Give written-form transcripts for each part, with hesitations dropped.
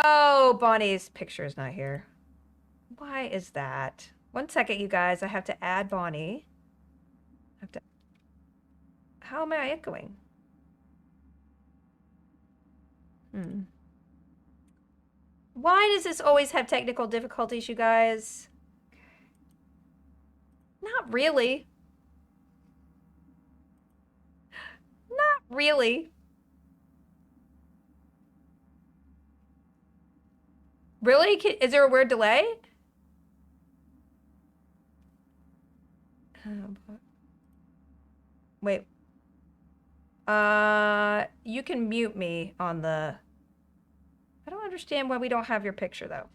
Oh, Bonnie's picture is not here. Why is that? 1 second, you guys. I have to add Bonnie. How am I echoing? Why does this always have technical difficulties, you guys? Not really. Not really. Really? Is there a weird delay? Wait. You can mute me on the... I don't understand why we don't have your picture, though.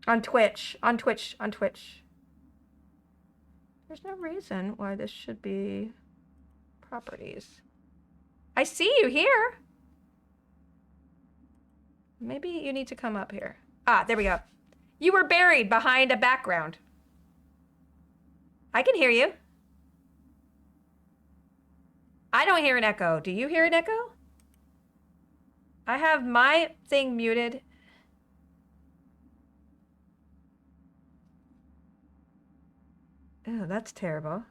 On Twitch. On Twitch. On Twitch. There's no reason why this should be properties. I see you here. Maybe you need to come up here. Ah, there we go. You were buried behind a background. I can hear you. I don't hear an echo. Do you hear an echo? I have my thing muted. Oh, that's terrible.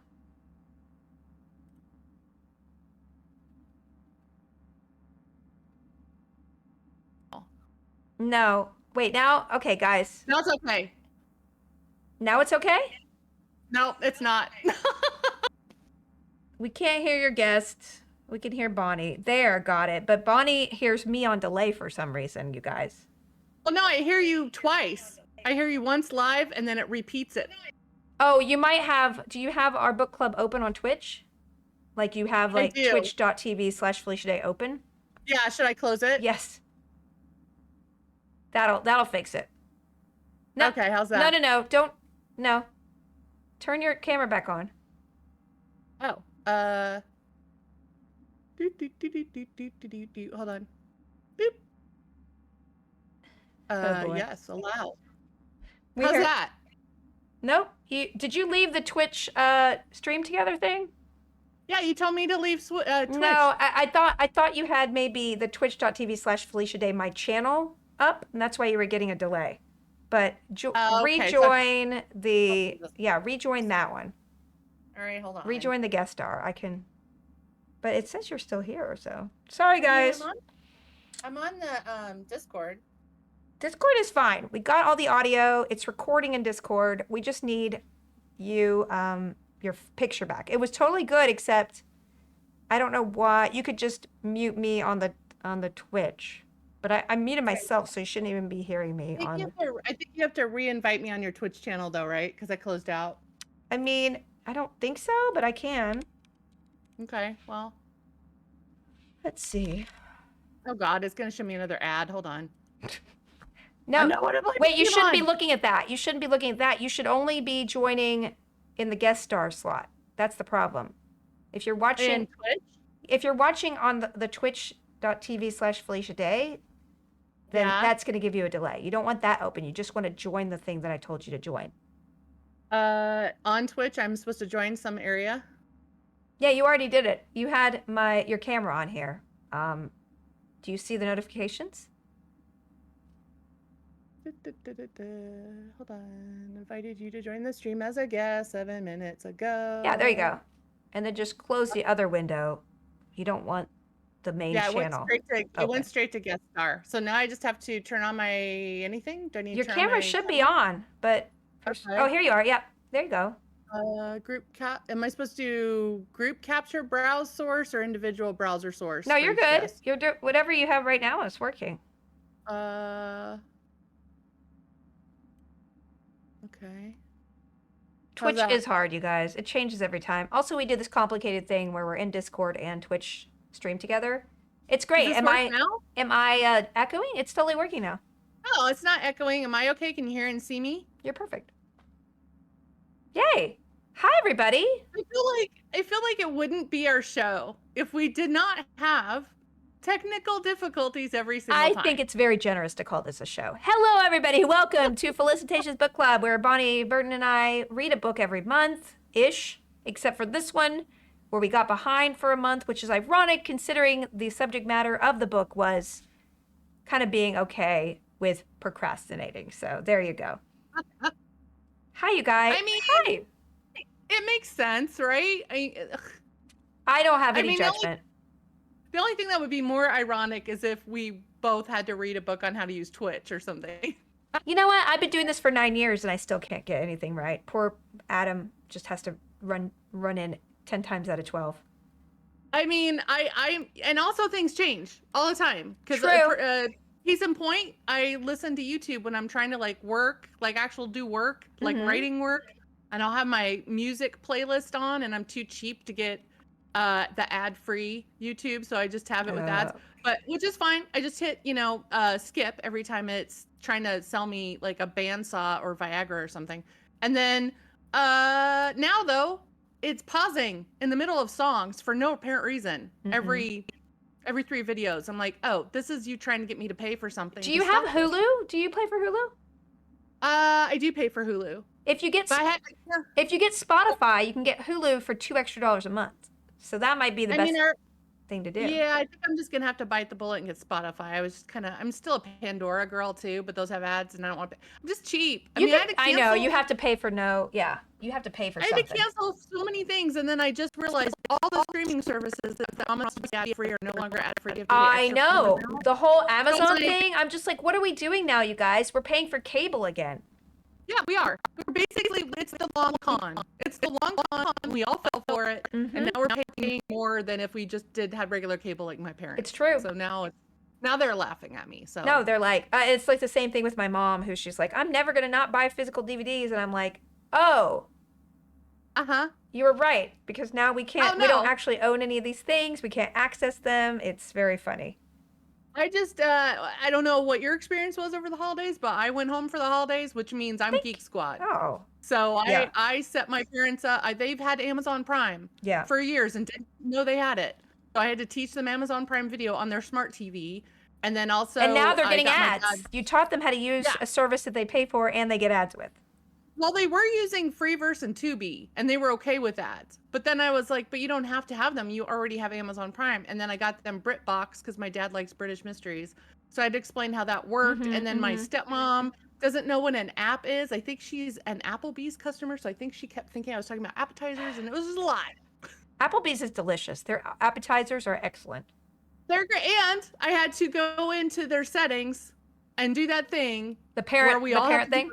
No. Wait, now? Okay, guys. No, it's okay. Now it's okay? No, it's not. We can't hear your guest. We can hear Bonnie. There, got it. But Bonnie hears me on delay for some reason, you guys. Well, no, I hear you twice. I hear you once live, and then it repeats it. Oh, you might have... Do you have our book club open on Twitch? Like you have like twitch.tv/Felicia Day open? Yeah, should I close it? Yes. That'll fix it. No, okay, how's that? No. Don't. No. Turn your camera back on. Oh. Hold on. Boop. Oh, yes, allow. How's that? Nope. Did you leave the Twitch stream together thing? Yeah, you told me to leave Twitch. No, I thought you had maybe the twitch.tv/Felicia Day my channel up, and that's why you were getting a delay. But rejoin rejoin that one. All right, hold on. Rejoin the guest star. I can, but it says you're still here, so sorry guys. I'm on the Discord. Discord is fine. We got all the audio. It's recording in Discord. We just need you your picture back. It was totally good, except I don't know why. You could just mute me on the Twitch, but I muted myself, so you shouldn't even be hearing me. I think you have to re-invite me on your Twitch channel, though, right? Because I closed out. I mean, I don't think so, but I can. Okay, well. Let's see. Oh, God, it's going to show me another ad. Hold on. No, wait, you shouldn't be looking at that. You shouldn't be looking at that. You should only be joining in the guest star slot. That's the problem. If you're watching on the twitch.tv/Felicia Day, then that's going to give you a delay. You don't want that open. You just want to join the thing that I told you to join. On Twitch, I'm supposed to join some area. Yeah, you already did it. You had your camera on here. Do you see the notifications? Hold on. Invited you to join the stream as a guest 7 minutes ago. Yeah, there you go. And then just close the other window. You don't want the main channel. It went straight to guest star. So now I just have to turn on my anything? Do I need your camera should be on, but oh, here you are. Yep, there you go. Group cap. Am I supposed to do group capture browse source or individual browser source? No, you're good. You're whatever you have right now is working. Okay. Twitch is hard, you guys. It changes every time. Also, we did this complicated thing where we're in Discord and Twitch stream together. It's great. Am I echoing? It's totally working now. Oh, it's not echoing. Am I okay? Can you hear and see me? You're perfect. Yay. Hi, everybody. I feel like it wouldn't be our show if we did not have technical difficulties every single time. I think it's very generous to call this a show. Hello, everybody. Welcome to Felicitation's Book Club, where Bonnie, Burton, and I read a book every month-ish, except for this one. where we got behind for a month, which is ironic considering the subject matter of the book was kind of being okay with procrastinating. So there you go. Hi, you guys. I mean, hi. It makes sense, right? I don't have any judgment. The only thing that would be more ironic is if we both had to read a book on how to use Twitch or something. You know what? I've been doing this for 9 years and I still can't get anything right. Poor Adam just has to run in 10 times out of 12. I mean, I and also things change all the time. True. Case in point, I listen to YouTube when I'm trying to like work, like actual do work, like writing work, and I'll have my music playlist on, and I'm too cheap to get the ad-free YouTube, so I just have it with ads, but which is fine. I just hit, skip every time it's trying to sell me like a bandsaw or Viagra or something. And then now though, it's pausing in the middle of songs for no apparent reason. Every 3 videos, I'm like, oh, this is you trying to get me to pay for something. Do you have Hulu? Do you pay for Hulu? I do pay for Hulu. If you get Spotify, you can get Hulu for $2 extra a month. So that might be the best thing to do. Yeah, I think I'm just gonna have to bite the bullet and get Spotify. I'm still a Pandora girl too, but those have ads, and I don't want to. I'm just cheap. I know you have to pay for you have to pay for something. I had to cancel so many things, and then I just realized all the streaming services that almost ad free are no longer ad free. I know the whole Amazon thing. I'm just like, what are we doing now, you guys? We're paying for cable again. Yeah, we are. We're basically, it's the long con. It's the long con. We all fell for it, and now we're paying more than if we just had regular cable like my parents. It's true. So now they're laughing at me. So no, they're like, it's like the same thing with my mom, who she's like, I'm never gonna not buy physical DVDs, and I'm like, oh, you were right, because now we can't. We don't actually own any of these things. We can't access them. It's very funny. I just, I don't know what your experience was over the holidays, but I went home for the holidays, which means I'm Geek Squad. Oh. So I set my parents up. They've had Amazon Prime for years and didn't know they had it. So I had to teach them Amazon Prime Video on their smart TV. And then also. And now they're getting ads. You taught them how to use a service that they pay for and they get ads with. Well, they were using Freeverse and Tubi, and they were okay with ads. But then I was like, but you don't have to have them. You already have Amazon Prime. And then I got them BritBox because my dad likes British mysteries. So I had to explain how that worked. And then my stepmom doesn't know what an app is. I think she's an Applebee's customer. So I think she kept thinking I was talking about appetizers, and it was just a lot. Applebee's is delicious. Their appetizers are excellent. They're great. And I had to go into their settings and do that thing. The parent thing?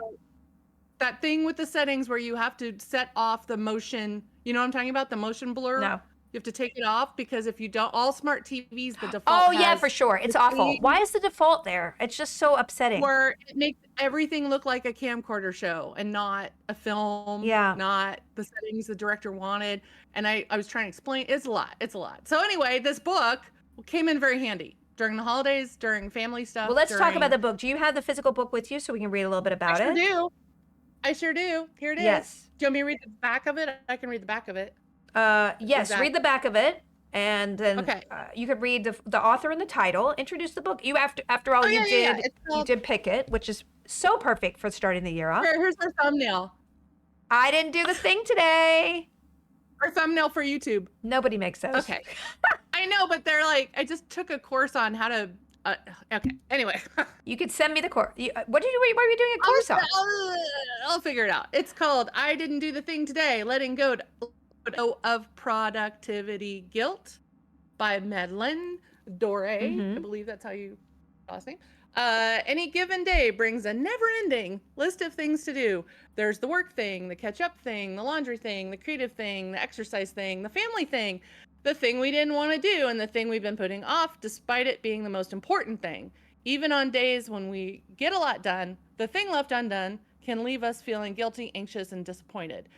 That thing with the settings where you have to set off the motion. You know what I'm talking about? The motion blur? No. You have to take it off because if you don't, all smart TVs, the default. Oh, yeah, for sure. It's awful. Why is the default there? It's just so upsetting. Where it makes everything look like a camcorder show and not a film. Yeah. Not the settings the director wanted. And I was trying to explain. It's a lot. It's a lot. So anyway, this book came in very handy during the holidays, during family stuff. Well, let's talk about the book. Do you have the physical book with you so we can read a little bit about it? I sure do. Here it is. Yes. Do you want me to read the back of it? I can read the back of it. Yes, read the back of it, and then you could read the author and the title. Introduce the book. You after all, you did pick it, which is so perfect for starting the year off. Here's our thumbnail. I didn't do the thing today. Our thumbnail for YouTube. Nobody makes those. Okay. I know, but they're like, I just took a course on how to. Okay. Anyway, you could send me the course. What are you doing a course on? I'll figure it out. It's called "I Didn't Do the Thing Today: Letting Go of Productivity Guilt" by Madeleine Doré. I believe that's how you last name. Any given day brings a never-ending list of things to do. There's the work thing, the catch-up thing, the laundry thing, the creative thing, the exercise thing, the family thing, the thing we didn't want to do, and the thing we've been putting off despite it being the most important thing. Even on days when we get a lot done, the thing left undone can leave us feeling guilty, anxious, and disappointed.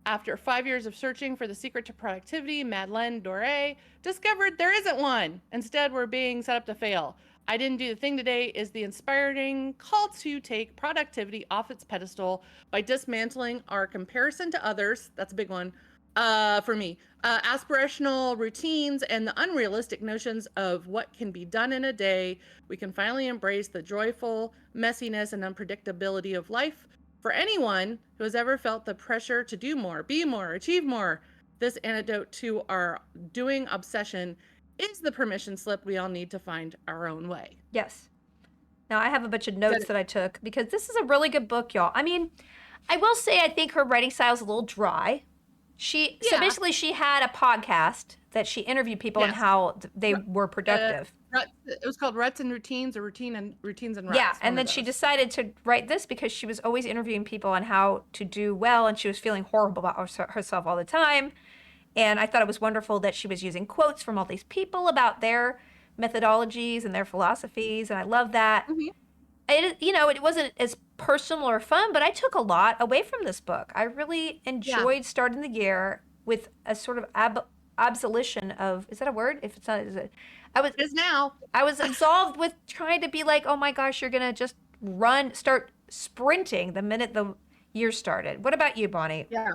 After 5 years of searching for the secret to productivity, Madeleine Doré discovered there isn't one. Instead, we're being set up to fail. I Didn't Do the Thing Today is the inspiring call to take productivity off its pedestal by dismantling our comparison to others. That's a big one. For me, aspirational routines and the unrealistic notions of what can be done in a day. We can finally embrace the joyful messiness and unpredictability of life. For anyone who has ever felt the pressure to do more, be more, achieve more, this antidote to our doing obsession is the permission slip we all need to find our own way. Yes. Now, I have a bunch of notes that I took because this is a really good book, y'all. I mean, I will say I think her writing style is a little dry. So basically she had a podcast that she interviewed people and how they were productive. It was called Ruts and Routines, or Routines and Ruts. Yeah, and then she decided to write this because she was always interviewing people on how to do well, and she was feeling horrible about herself all the time. And I thought it was wonderful that she was using quotes from all these people about their methodologies and their philosophies, and I love that. Mm-hmm. It wasn't as personal or fun, but I took a lot away from this book. I really enjoyed starting the year with a sort of absolution of, is that a word? If it's not, is it? It is now. I was absolved with trying to be like, oh my gosh, you're gonna just start sprinting the minute the year started. What about you, Bonnie? Yeah.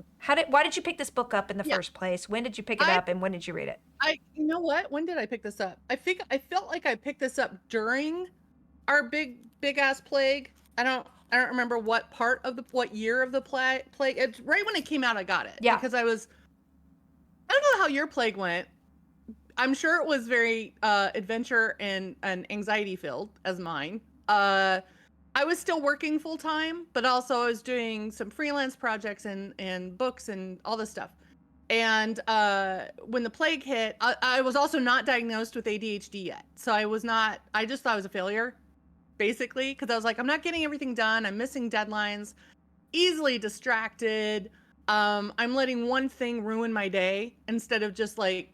Why did you pick this book up in the first place? When did you pick it up, and when did you read it? You know what? When did I pick this up? I felt like I picked this up during our big ass plague. I don't remember what year of the plague. It's right when it came out. I got it. Yeah. Because I don't know how your plague went. I'm sure it was very adventure and anxiety filled as mine. I was still working full time, but also I was doing some freelance projects and books and all this stuff. And when the plague hit, I was also not diagnosed with ADHD yet. So I just thought I was a failure, basically, because I was like, I'm not getting everything done. I'm missing deadlines, easily distracted. I'm letting one thing ruin my day instead of just like,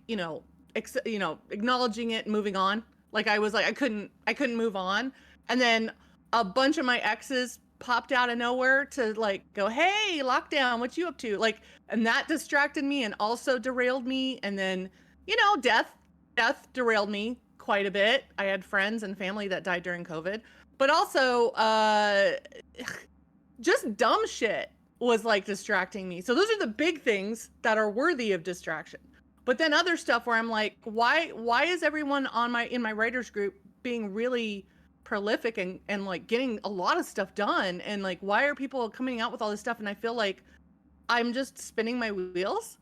acknowledging it and moving on. Like I was like, I couldn't move on. And then a bunch of my exes popped out of nowhere to like go, hey, lockdown, what you up to? Like, and that distracted me and also derailed me. And then, death derailed me quite a bit. I had friends and family that died during COVID, but also just dumb shit was like distracting me. So those are the big things that are worthy of distraction. But then other stuff where I'm like, why is everyone in my writers group being really prolific and like getting a lot of stuff done, and like why are people coming out with all this stuff, and I feel like I'm just spinning my wheels.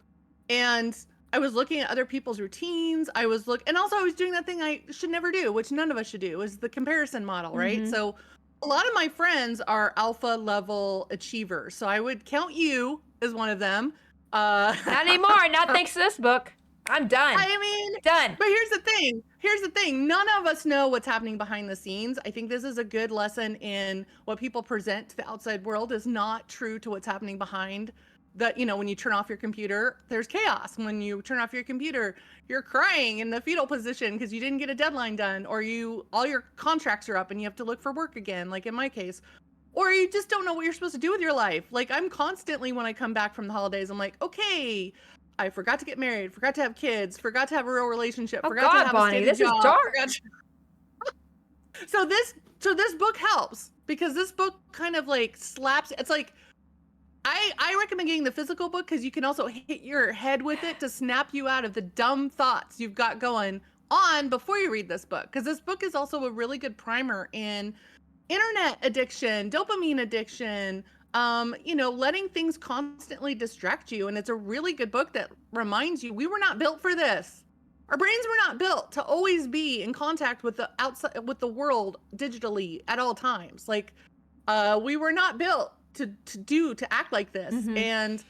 And I was looking at other people's routines, and also I was doing that thing I should never do, which none of us should do, is the comparison model, right? Mm-hmm. So a lot of my friends are alpha level achievers, so I would count you as one of them. Not anymore, not thanks to this book. I'm done. I mean, done. But here's the thing. None of us know what's happening behind the scenes. I think this is a good lesson in what people present to the outside world is not true to what's happening behind when you turn off your computer, there's chaos. When you turn off your computer, you're crying in the fetal position because you didn't get a deadline done, or all your contracts are up and you have to look for work again, like in my case. Or you just don't know what you're supposed to do with your life. Like I'm constantly, when I come back from the holidays, I'm like, okay, I forgot to get married, forgot to have kids, forgot to have a real relationship, forgot to have Bonnie, a steady job. Is dark. So this book helps because this book kind of like slaps. It's like I recommend getting the physical book because you can also hit your head with it to snap you out of the dumb thoughts you've got going on before you read this book. Because this book is also a really good primer in internet addiction, dopamine addiction, letting things constantly distract you. And it's a really good book that reminds you we were not built for this. Our brains were not built to always be in contact with the outside, with the world digitally at all times. Like, we were not built to act like this. Mm-hmm. And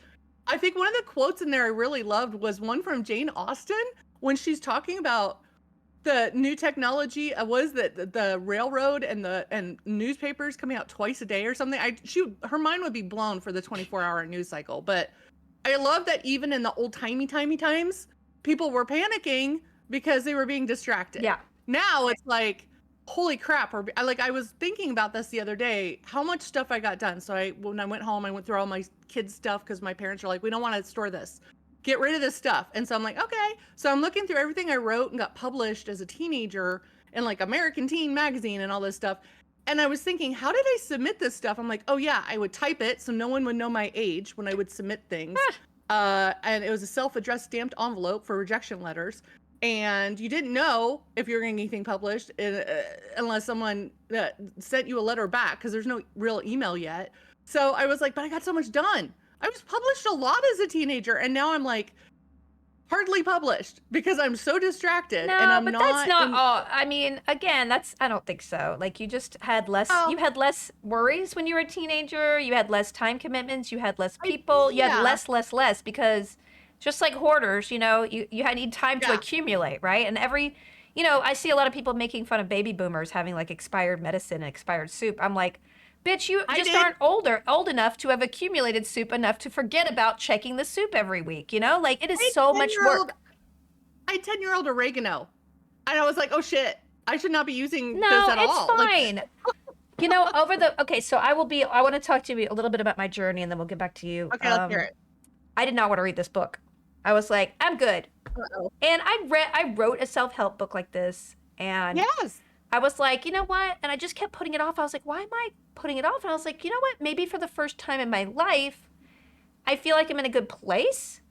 I think one of the quotes in there I really loved was one from Jane Austen when she's talking about the new technology. Was that the railroad and newspapers coming out twice a day or something? Her mind would be blown for the 24-hour news cycle. But I love that even in the old timey times, people were panicking because they were being distracted. Yeah. Now it's like, holy crap. I was thinking about this the other day, how much stuff I got done. So when I went home, I went through all my kids' stuff because my parents are like, we don't want to store this. Get rid of this stuff. And so I'm like, okay. So I'm looking through everything I wrote and got published as a teenager in like American Teen magazine and all this stuff. And I was thinking, how did I submit this stuff? I'm like, oh yeah, I would type it so no one would know my age when I would submit things. And it was a self-addressed stamped envelope for rejection letters. And you didn't know if you were going to get anything published unless someone sent you a letter back, because there's no real email yet. So I was like, but I got so much done. I was published a lot as a teenager. And now I'm like, hardly published because I'm so distracted and No, I'm but that's not all. I mean, again, I don't think so. Like you just had you had less worries when you were a teenager. You had less time commitments. You had less people. You had less because just like hoarders, you need time to accumulate, right? And I see a lot of people making fun of baby boomers having like expired medicine and expired soup. I'm like, bitch, you just aren't old enough to have accumulated soup enough to forget about checking the soup every week, Like it is so much work. I had 10-year-old oregano. And I was like, oh shit, I should not be using this at all. No, it's fine. Okay, so I want to talk to you a little bit about my journey and then we'll get back to you. Okay, let's hear it. I did not want to read this book. I was like, I'm good. Uh-oh. And I wrote a self-help book like this and yes. I was like, you know what? And I just kept putting it off. I was like, why am I putting it off? And I was like, you know what? Maybe for the first time in my life, I feel like I'm in a good place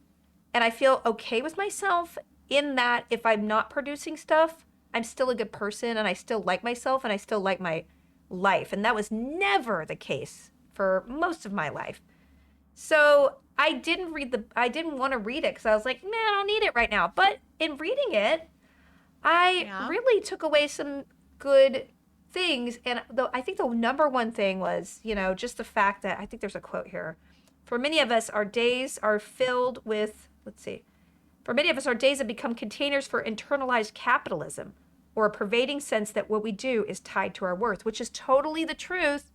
and I feel okay with myself in that if I'm not producing stuff, I'm still a good person and I still like myself and I still like my life. And that was never the case for most of my life. So I didn't want to read it because I was like, man, I don't need it right now. But in reading it, I really took away some good things. And I think the number one thing was, just the fact that I think there's a quote here. For many of us, our days are filled with, for many of us, our days have become containers for internalized capitalism or a pervading sense that what we do is tied to our worth, which is totally the truth,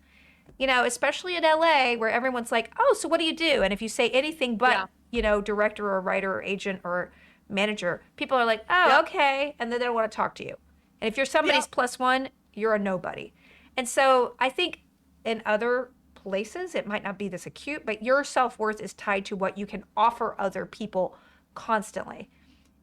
especially in LA where everyone's like, oh, so what do you do? And if you say anything but, director or writer or agent or manager, people are like, oh, okay. And then they don't want to talk to you. And if you're somebody's plus one, you're a nobody. And so I think in other places, it might not be this acute, but your self-worth is tied to what you can offer other people constantly.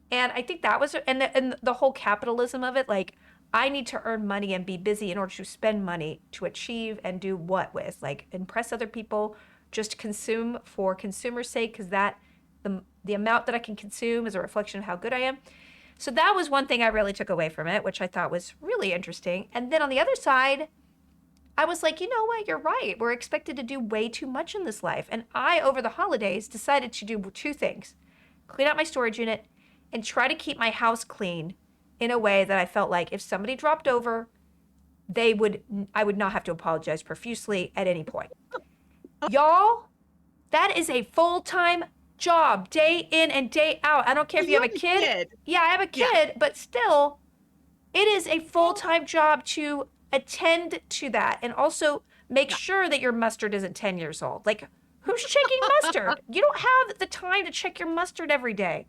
And I think that was, and the whole capitalism of it, like I need to earn money and be busy in order to spend money to achieve and do what with, like impress other people, just consume for consumer's sake, because that the amount that I can consume is a reflection of how good I am. So that was one thing I really took away from it, which I thought was really interesting. And then on the other side, I was like, you know what? You're right. We're expected to do way too much in this life. And I, over the holidays, decided to do two things: clean out my storage unit and try to keep my house clean in a way that I felt like if somebody dropped over, I would not have to apologize profusely at any point. Y'all, that is a full-time job, day in and day out. I don't care if you have a kid. Yeah, I have a kid, but still, it is a full-time job to attend to that and also make sure that your mustard isn't 10 years old. Like, who's checking mustard? You don't have the time to check your mustard every day.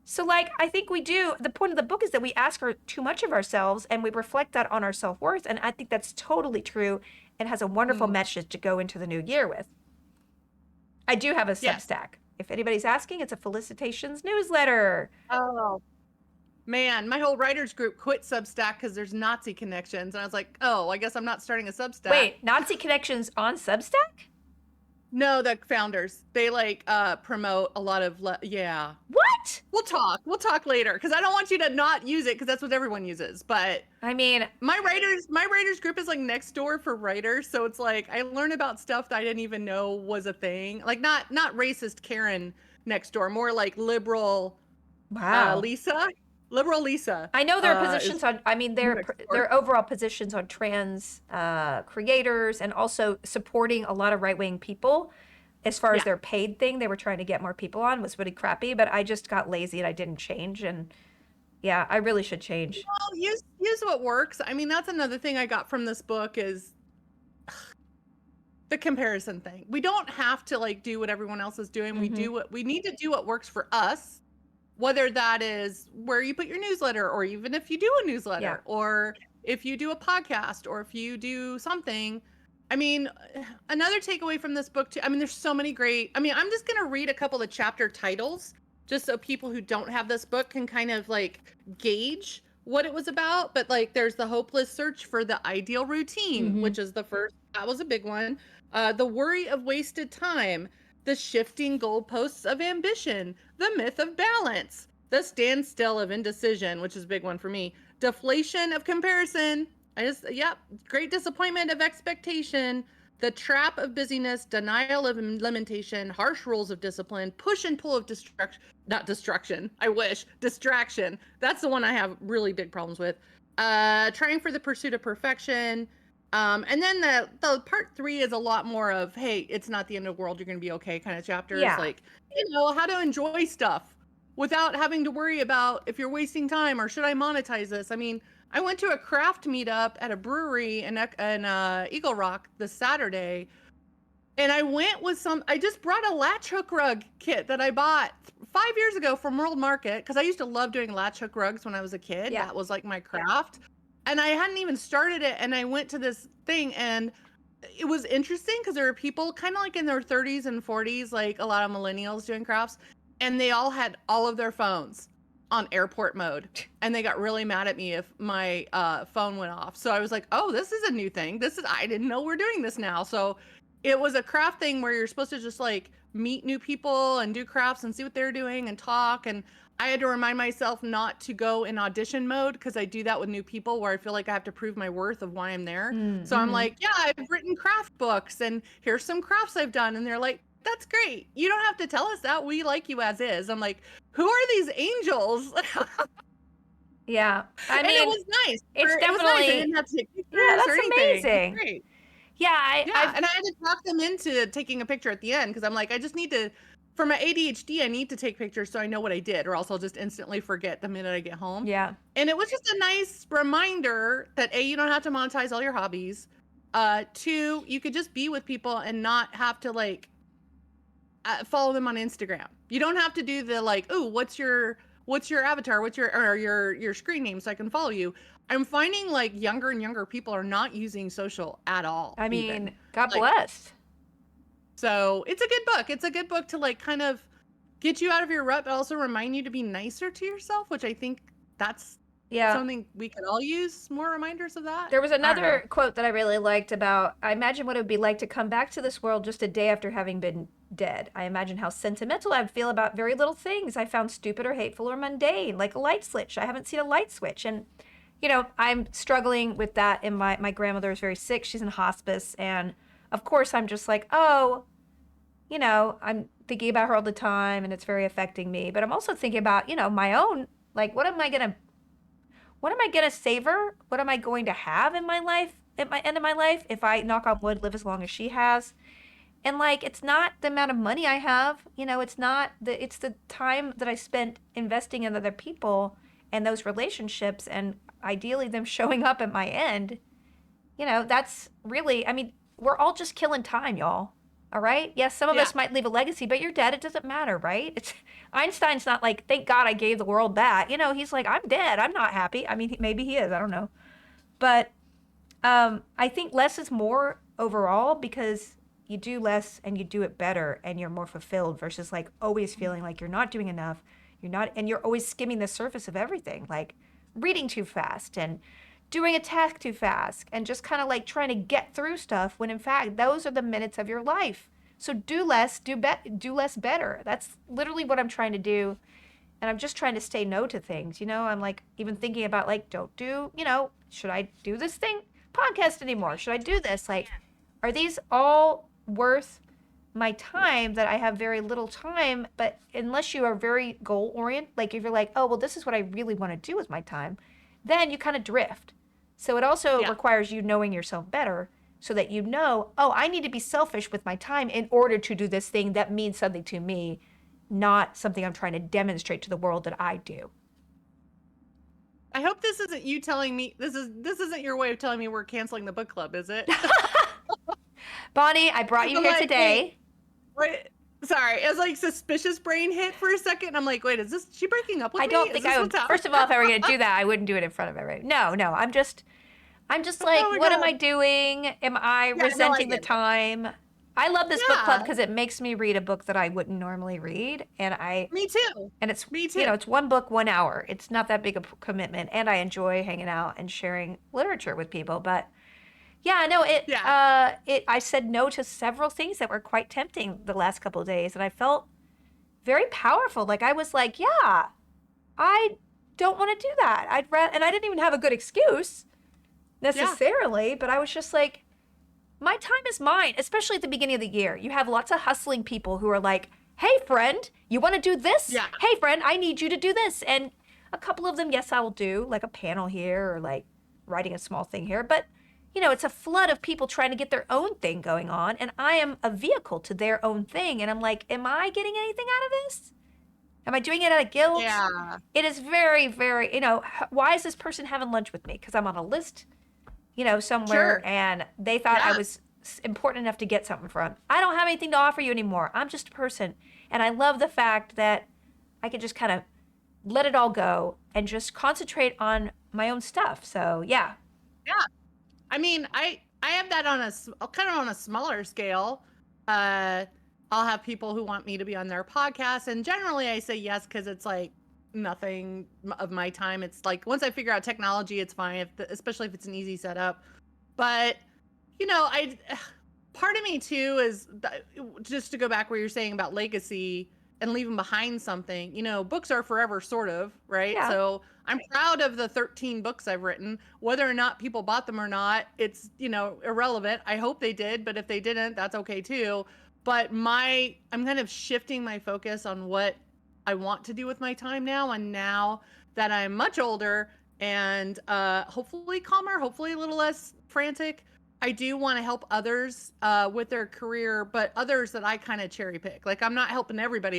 So, like, I think we do. The point of the book is that we ask too much of ourselves and we reflect that on our self-worth. And I think that's totally true and has a wonderful message to go into the new year with. I do have a Substack. If anybody's asking, it's a Felicitations newsletter. Oh, man. My whole writers group quit Substack because there's Nazi connections. And I was like, oh, I guess I'm not starting a Substack. Wait, Nazi connections on Substack? No, the founders. They promote a lot of, What? We'll talk later because I don't want you to not use it because that's what everyone uses. But I mean, my writers group is like next door for writers. So it's like I learn about stuff that I didn't even know was a thing. Like not racist Karen next door, more like liberal Lisa. Liberal Lisa. I know their positions on, their overall positions on trans creators and also supporting a lot of right-wing people as far as their paid thing. They were trying to get more people on, was really crappy, but I just got lazy and I didn't change. And yeah, I really should change. Well, use what works. I mean, that's another thing I got from this book is the comparison thing. We don't have to like do what everyone else is doing. We need to do what works for us. Whether that is where you put your newsletter, or even if you do a newsletter, or if you do a podcast, or if you do something. I mean, another takeaway from this book too, I mean, there's so many great, I'm just going to read a couple of chapter titles just so people who don't have this book can kind of like gauge what it was about. But like, there's the hopeless search for the ideal routine, which is the first, that was a big one. The worry of wasted time. The shifting goalposts of ambition, the myth of balance, the standstill of indecision, which is a big one for me, deflation of comparison, great disappointment of expectation, The trap of busyness, denial of limitation, harsh rules of discipline, push and pull of distraction. That's the one I have really big problems with. Trying for the pursuit of perfection. And then the part 3 is a lot more of, hey, it's not the end of the world, you're going to be okay kind of chapters. Yeah. Like, how to enjoy stuff without having to worry about if you're wasting time or should I monetize this? I mean, I went to a craft meetup at a brewery in Eagle Rock this Saturday, and I just brought a latch hook rug kit that I bought 5 years ago from World Market, because I used to love doing latch hook rugs when I was a kid. Yeah. That was like my craft. And I hadn't even started it, and I went to this thing, and it was interesting because there were people kind of like in their 30s and 40s, like a lot of millennials doing crafts, and they all had all of their phones on airport mode, and they got really mad at me if my phone went off. So I was like, oh, this is a new thing. I didn't know we're doing this now. So it was a craft thing where you're supposed to just like meet new people and do crafts and see what they're doing and talk. And I had to remind myself not to go in audition mode, because I do that with new people where I feel like I have to prove my worth of why I'm there. So I'm like, yeah, I've written craft books and here's some crafts I've done. And they're like, that's great. You don't have to tell us that. We like you as is. I'm like, who are these angels? Yeah. I mean, it was nice. It's definitely, it was nice. I didn't have to take pictures that's or anything. amazing. Great. Yeah. And I had to talk them into taking a picture at the end, because I'm like, I just need to, for my ADHD, I need to take pictures so I know what I did, or else I'll just instantly forget the minute I get home. Yeah. And it was just a nice reminder that A, you don't have to monetize all your hobbies. 2, you could just be with people and not have to like follow them on Instagram. You don't have to do the like, oh, what's your avatar? What's your screen name so I can follow you? I'm finding like younger and younger people are not using social at all. I mean, God bless. So it's a good book. It's a good book to like kind of get you out of your rut, but also remind you to be nicer to yourself, which I think that's something we could all use more reminders of that. There was another quote that I really liked about, I imagine what it would be like to come back to this world just a day after having been dead. I imagine how sentimental I'd feel about very little things I found stupid or hateful or mundane, like a light switch. I haven't seen a light switch. And, I'm struggling with that. And my grandmother is very sick. She's in hospice. And of course, I'm just like, oh, I'm thinking about her all the time and it's very affecting me. But I'm also thinking about, my own, like, what am I going to savor? What am I going to have in my life, at my end of my life, if I, knock on wood, live as long as she has? And like, it's not the amount of money I have, it's the time that I spent investing in other people and those relationships, and ideally them showing up at my end. That's really, I mean, we're all just killing time, y'all. All right. Yes, some of us might leave a legacy, but you're dead. It doesn't matter, right? Einstein's not like, thank God I gave the world that. He's like, I'm dead. I'm not happy. I mean, maybe he is. I don't know. But I think less is more overall, because you do less and you do it better and you're more fulfilled, versus like always feeling like you're not doing enough. And you're always skimming the surface of everything, like reading too fast and doing a task too fast and just kind of like trying to get through stuff, when in fact those are the minutes of your life. So do less, do less better. That's literally what I'm trying to do. And I'm just trying to say no to things. I'm like even thinking about like, don't do, should I do this podcast anymore? Should I do this? Like, are these all worth my time that I have very little time? But unless you are very goal oriented, like if you're like, oh, well, this is what I really want to do with my time, then you kind of drift. So it also requires you knowing yourself better, so that oh, I need to be selfish with my time in order to do this thing that means something to me, not something I'm trying to demonstrate to the world that I do. I hope this isn't you telling me, this isn't your way of telling me we're canceling the book club, is it? Bonnie, I brought you here today. Wait, sorry, it was like suspicious brain hit for a second. I'm like, wait, is she breaking up with me? I don't think I would. First of all, if I were going to do that, I wouldn't do it in front of everybody. No, I'm just like, what am I doing? Am I resenting the time? I love this book club because it makes me read a book that I wouldn't normally read. Me too. And it's, me too. It's one book, 1 hour. It's not that big a commitment. And I enjoy hanging out and sharing literature with people. But I said no to several things that were quite tempting the last couple of days. And I felt very powerful. Like I was like, yeah, I don't want to do that. and I didn't even have a good excuse necessarily, but I was just like, my time is mine, especially at the beginning of the year. You have lots of hustling people who are like, hey, friend, you want to do this? Yeah. Hey, friend, I need you to do this. And a couple of them, yes, I will do, like a panel here or like writing a small thing here. But, it's a flood of people trying to get their own thing going on. And I am a vehicle to their own thing. And I'm like, am I getting anything out of this? Am I doing it out of guilt? Yeah. It is very, very, why is this person having lunch with me? Because I'm on a list, somewhere, Sure. and they thought Yeah. I was important enough to get something from. I don't have anything to offer you anymore. I'm just a person. And I love the fact that I can just kind of let it all go and just concentrate on my own stuff. So, yeah. Yeah. I mean, I have that on kind of on a smaller scale. I'll have people who want me to be on their podcast, and generally I say yes because it's like nothing of my time. It's like once I figure out technology, it's fine, especially if it's an easy setup. But part of me too is just to go back where you're saying about legacy and leaving behind something. Books are forever, sort of, right? Yeah. So I'm proud of the 13 books I've written. Whether or not people bought them or not, it's irrelevant. I hope they did, but if they didn't, that's okay too. But I'm kind of shifting my focus on what I want to do with my time now. And now that I'm much older and hopefully calmer, hopefully a little less frantic, I do want to help others with their career, but others that I kind of cherry pick. Like, I'm not helping everybody.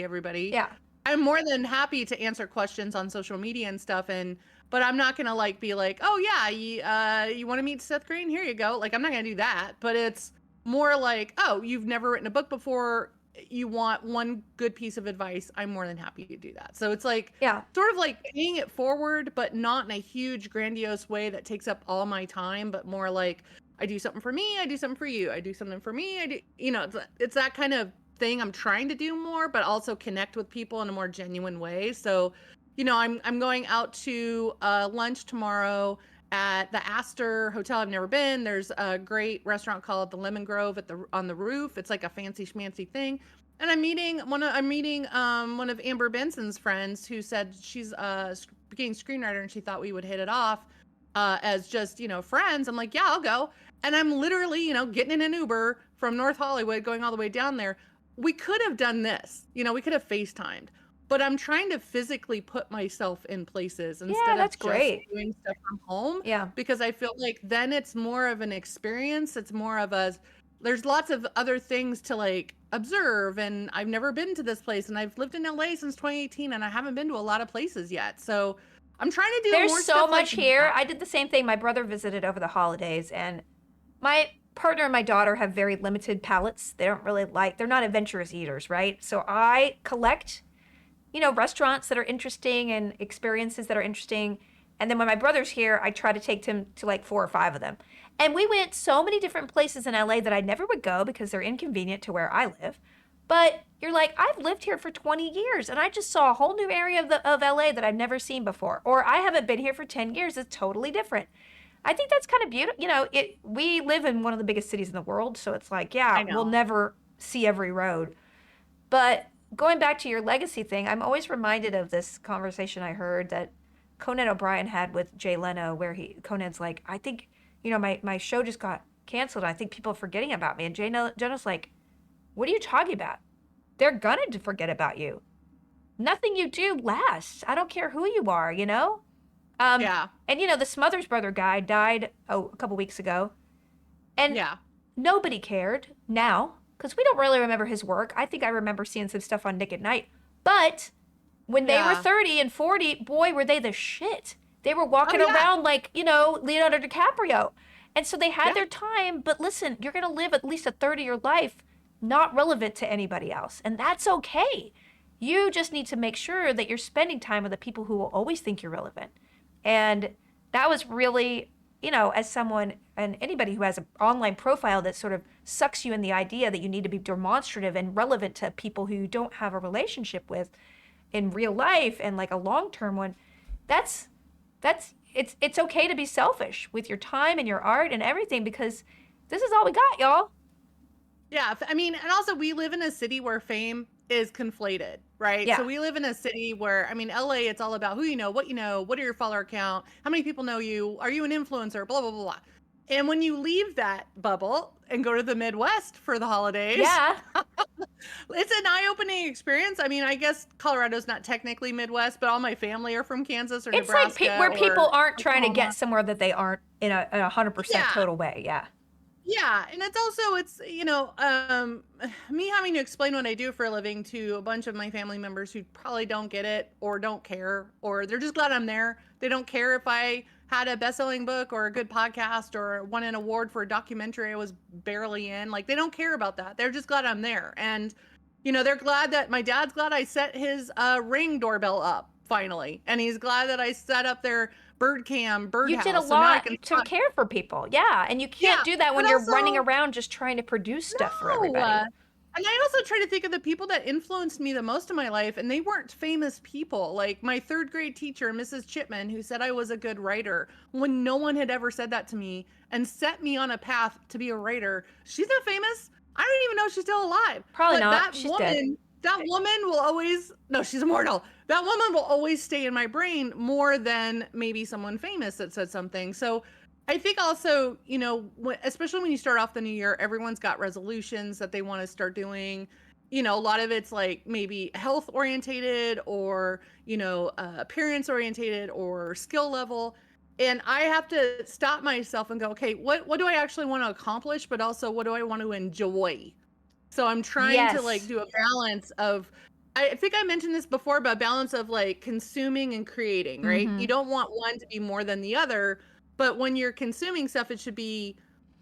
Yeah. I'm more than happy to answer questions on social media and stuff. But I'm not going to be like, oh yeah, you want to meet Seth Green? Here you go. Like, I'm not going to do that, but it's more like, oh, you've never written a book before. You want one good piece of advice. I'm more than happy to do that. So it's like, sort of like paying it forward, but not in a huge grandiose way that takes up all my time, but more like, I do something for me, I do something for you, I do something for me, I do, it's that kind of thing I'm trying to do more, but also connect with people in a more genuine way. So, I'm going out to lunch tomorrow at the Astor Hotel. I've never been. There's a great restaurant called the Lemon Grove on the roof. It's like a fancy schmancy thing. And I'm meeting one of Amber Benson's friends who said she's a beginning screenwriter and she thought we would hit it off as just, friends. I'm like, yeah, I'll go. And I'm literally, getting in an Uber from North Hollywood, going all the way down there. We could have done this, we could have FaceTimed, but I'm trying to physically put myself in places instead of just doing stuff from home. Yeah. Because I feel like then it's more of an experience. It's more of there's lots of other things to observe. And I've never been to this place, and I've lived in LA since 2018 and I haven't been to a lot of places yet. So I'm trying to do more stuff. There's so much here. I did the same thing. My brother visited over the holidays, and my partner and my daughter have very limited palates. They're not adventurous eaters, right? So I collect, restaurants that are interesting and experiences that are interesting. And then when my brother's here, I try to take him to 4 or 5 of them. And we went so many different places in LA that I never would go because they're inconvenient to where I live. But you're like, I've lived here for 20 years and I just saw a whole new area of LA that I've never seen before. Or I haven't been here for 10 years. It's totally different. I think that's kind of beautiful. We live in one of the biggest cities in the world. So it's like, yeah, we'll never see every road. But going back to your legacy thing, I'm always reminded of this conversation I heard that Conan O'Brien had with Jay Leno, where Conan's like, I think, my show just got canceled. I think people are forgetting about me. And Jay Leno's like, what are you talking about? They're gonna forget about you. Nothing you do lasts. I don't care who you are, Yeah. And the Smothers Brother guy died a couple weeks ago. And nobody cared now because we don't really remember his work. I think I remember seeing some stuff on Nick at Night. But when they were 30 and 40, boy, were they the shit. They were walking around like, Leonardo DiCaprio. And so they had their time. But listen, you're going to live at least a third of your life not relevant to anybody else. And that's okay. You just need to make sure that you're spending time with the people who will always think you're relevant. And that was really, as someone and anybody who has an online profile that sort of sucks you in the idea that you need to be demonstrative and relevant to people who you don't have a relationship with in real life and a long-term one, it's okay to be selfish with your time and your art and everything because this is all we got, y'all. Yeah. I mean, and also we live in a city where fame is conflated, right? Yeah. So we live in a city where, LA, it's all about who what are your follower count, how many people know you, are you an influencer, blah, blah, blah, blah. And when you leave that bubble and go to the Midwest for the holidays, Yeah. it's an eye-opening experience. I mean, I guess Colorado's not technically Midwest, but all my family are from Kansas or It's like Nebraska where people or aren't trying to Oklahoma. get somewhere that they aren't in a 100% Yeah. total way. Yeah. Yeah, and it's also me having to explain what I do for a living to a bunch of my family members who probably don't get it or don't care, or they're just glad I'm there. They don't care if I had a best-selling book or a good podcast or won an award for a documentary I was barely in. Like, they don't care about that. They're just glad I'm there. And they're glad that my dad's glad I set his Ring doorbell up finally. And he's glad that I set up their bird You did a house so now I lot can to care for people. Yeah. And you yeah, can't do that when but you're running also around just trying to produce stuff for no. everybody. And I also try to think of the people that influenced me the most in my life, and they weren't famous people. Like my third grade teacher, Mrs. Chipman, who said I was a good writer when no one had ever said that to me and set me on a path to be a writer. She's not famous. I don't even know if she's still alive. Probably But not. She's dead. that woman will always, no, she's immortal. That woman will always stay in my brain more than maybe someone famous that said something. So I think also, especially when you start off the new year, everyone's got resolutions that they want to start doing. A lot of it's like maybe health orientated or, appearance orientated or skill level. And I have to stop myself and go, okay, what do I actually want to accomplish? But also, what do I want to enjoy? So I'm trying to like Yes. do a balance of, I think I mentioned this before, but a balance of like consuming and creating, right? Mm-hmm. You don't want one to be more than the other, but when you're consuming stuff, it should be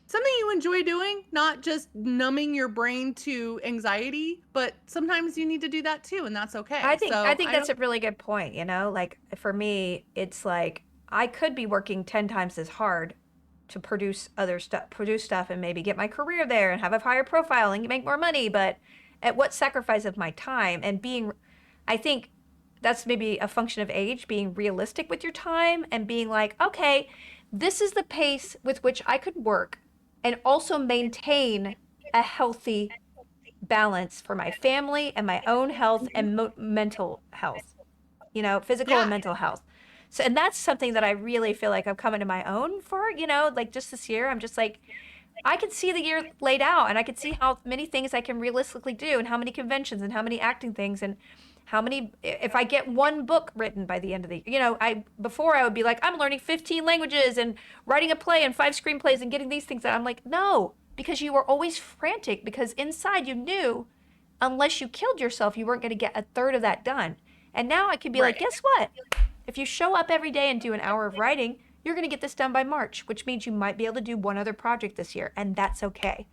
something you enjoy doing, not just numbing your brain to anxiety, but sometimes you need to do that too, and that's okay. I So think that's a really good point, Like for me, it's like I could be working 10 times as hard to produce stuff and maybe get my career there and have a higher profile and make more money, but at what sacrifice of my time and I think that's maybe a function of age, being realistic with your time and being like, okay, this is the pace with which I could work and also maintain a healthy balance for my family and my own health and mental health, physical and yeah, mental health. So, and that's something that I really feel like I'm coming to my own for, like just this year. I'm just like, I can see the year laid out and I can see how many things I can realistically do and how many conventions and how many acting things and how many, if I get one book written by the end of the, before I would be like, I'm learning 15 languages and writing a play and 5 screenplays and getting these things. And I'm like, no, because you were always frantic because inside you knew unless you killed yourself, you weren't going to get a third of that done. And now I could be like, guess what? If you show up every day and do an hour of writing, you're going to get this done by March, which means you might be able to do one other project this year, and that's okay.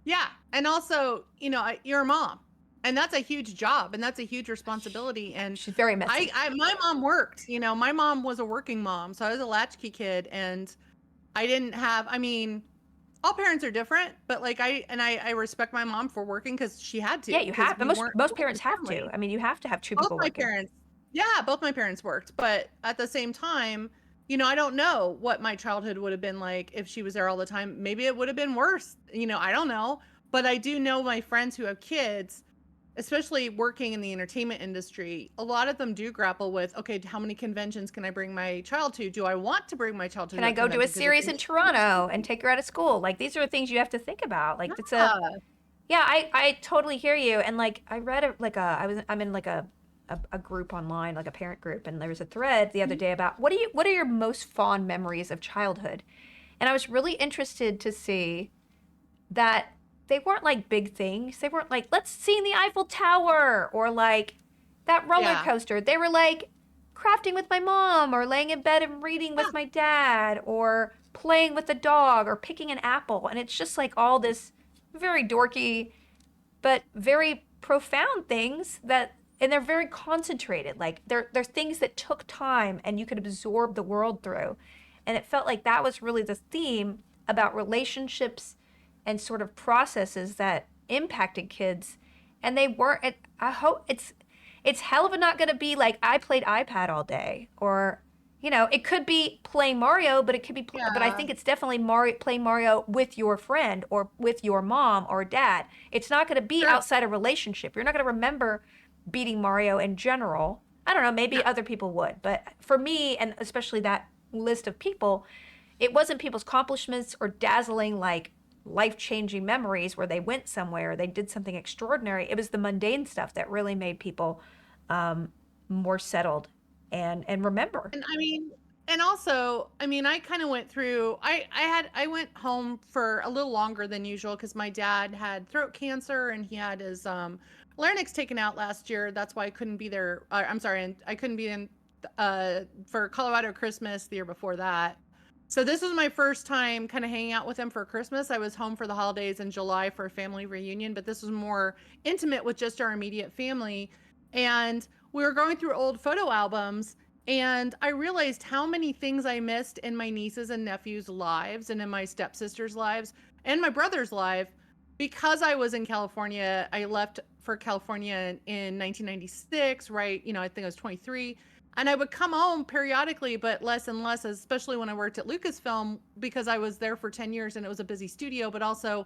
Yeah. And also, you're a mom, and that's a huge job and that's a huge responsibility. And she's very messy. My mom worked, my mom was a working mom. So I was a latchkey kid and I didn't have, all parents are different, but like I respect my mom for working because she had to. Yeah, you have. But most parents have to. I mean, you have to have two people working. Both my parents worked, but at the same time, I don't know what my childhood would have been like if she was there all the time. Maybe it would have been worse. I don't know. But I do know my friends who have kids, especially working in the entertainment industry, a lot of them do grapple with, okay, how many conventions can I bring my child to? Do I want to bring my child to? Can I go to a series in Toronto and take her out of school? Like, these are the things you have to think about. Like, I totally hear you. And like, I read I'm in like a group online, like a parent group, and there was a thread the other day about what are your most fond memories of childhood? And I was really interested to see that they weren't like big things. They weren't like, let's see the Eiffel Tower or like that roller coaster. They were like crafting with my mom or laying in bed and reading with my dad or playing with the dog or picking an apple. And it's just like all this very dorky, but very profound things and they're very concentrated. Like they're things that took time and you could absorb the world through. And it felt like that was really the theme about relationships and sort of processes that impacted kids. And they weren't, I hope it's hell of a not going to be like I played iPad all day or, it could be playing Mario, but it could be, but I think it's definitely playing Mario with your friend or with your mom or dad. It's not going to be outside a relationship. You're not going to remember beating Mario in general. I don't know, maybe other people would, but for me, and especially that list of people, it wasn't people's accomplishments or dazzling, like life-changing memories where they went somewhere, they did something extraordinary. It was the mundane stuff that really made people um, more settled and remember. And I mean, and also, I mean, I kind of went through. I went home for a little longer than usual because my dad had throat cancer and he had his larynx taken out last year. That's why I couldn't be there. I'm sorry, and I couldn't be in for Colorado Christmas the year before that. So this was my first time kind of hanging out with him for Christmas. I was home for the holidays in July for a family reunion, but this was more intimate with just our immediate family. And we were going through old photo albums, and I realized how many things I missed in my nieces and nephews' lives and in my stepsister's lives and my brother's life because I was in California. I left for California in 1996, right? I think I was 23. And I would come home periodically, but less and less, especially when I worked at Lucasfilm, because I was there for 10 years and it was a busy studio. But also,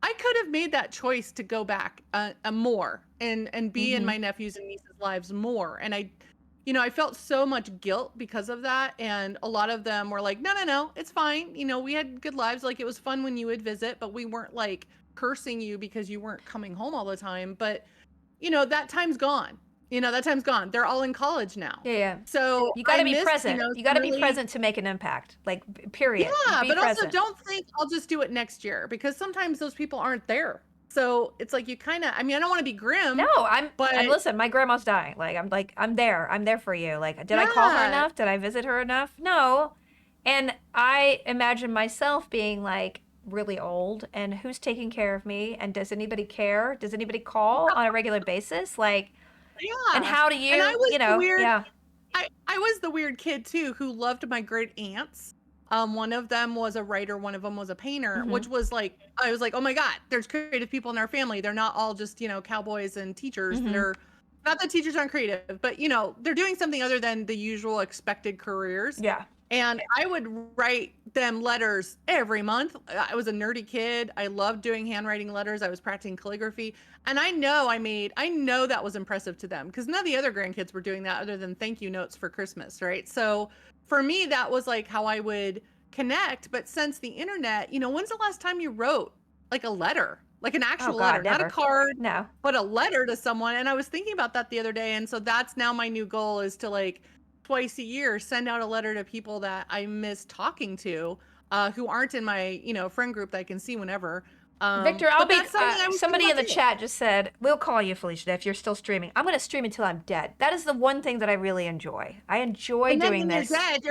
I could have made that choice to go back more and be in my nephews and nieces' lives more. And I felt so much guilt because of that. And a lot of them were like, no, it's fine. We had good lives. Like, it was fun when you would visit, but we weren't like cursing you because you weren't coming home all the time. But, that time's gone. That time's gone. They're all in college now. Yeah. So you got to I be missed, present. You got to be present to make an impact. Like, period. Yeah, Be but present. also don't think I'll just do it next year because sometimes those people aren't there. So it's like you kind of, I mean, I don't want to be grim. No, but listen, my grandma's dying. I'm there. I'm there for you. Like, did I call her enough? Did I visit her enough? No. And I imagine myself being like really old and who's taking care of me? And does anybody care? Does anybody call on a regular basis? Like, yeah. and how do you, and I was the weird, yeah. I was the weird kid too who loved my great aunts. One of them was a writer, one of them was a painter, which was like, I was like, oh my God, there's creative people in our family. They're not all just, cowboys and teachers. They're not that teachers aren't creative, but they're doing something other than the usual expected careers. Yeah. And I would write them letters every month. I was a nerdy kid. I loved doing handwriting letters. I was practicing calligraphy. And I know that was impressive to them because none of the other grandkids were doing that other than thank you notes for Christmas, right? So for me, that was like how I would connect. But since the internet, when's the last time you wrote like a letter, like an actual letter, never. not a card, no, but a letter to someone? And I was thinking about that the other day. And so that's now my new goal is to like twice a year send out a letter to people that I miss talking to, who aren't in my friend group that I can see whenever. Victor, I'll be. Somebody in the chat just said, "We'll call you, Felicia, if you're still streaming." I'm going to stream until I'm dead. That is the one thing that I really enjoy. I enjoy doing this. You're dead,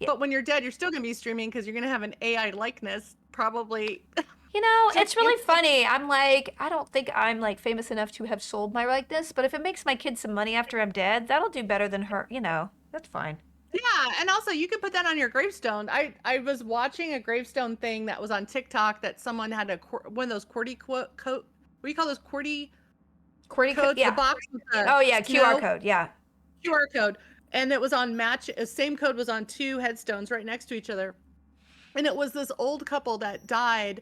but when you're dead, you're still going to be streaming because you're going to have an AI likeness, probably. It's really funny. I'm like, I don't think I'm like famous enough to have sold my likeness, but if it makes my kids some money after I'm dead, that'll do better than her. That's fine. Yeah, and also you could put that on your gravestone. I was watching a gravestone thing that was on TikTok that someone had one of those QWERTY code. What do you call those QWERTY codes? Yeah. The box with the, QR code. Yeah. QR code, and it was on same code was on two headstones right next to each other, and it was this old couple that died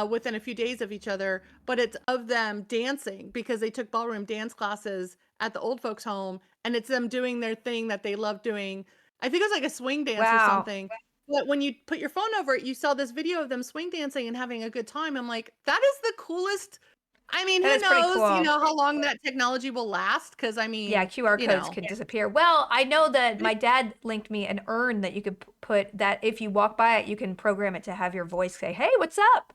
within a few days of each other, but it's of them dancing because they took ballroom dance classes at the old folks home, and it's them doing their thing that they love doing. I think it was like a swing dance or something. But when you put your phone over it, you saw this video of them swing dancing and having a good time. I'm like, that is the coolest. I mean, who knows, cool. How long that technology will last? Because I mean, yeah, QR codes could disappear. Well, I know that my dad linked me an urn that you could put that if you walk by it, you can program it to have your voice say, "Hey, what's up?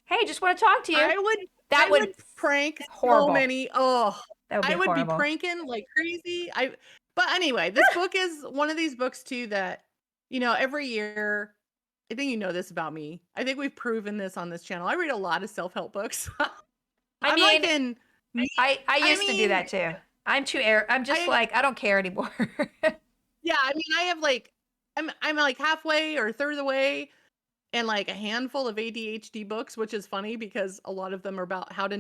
Hey, just want to talk to you." I would prank horrible. So many. Oh, I would be pranking like crazy. But anyway, this book is one of these books too that, every year, I think this about me. I think we've proven this on this channel. I read a lot of self-help books. I used to do that too. I'm just like, I don't care anymore. Yeah, I mean, I have like, I'm like halfway or a third of the way and like a handful of ADHD books, which is funny because a lot of them are about how to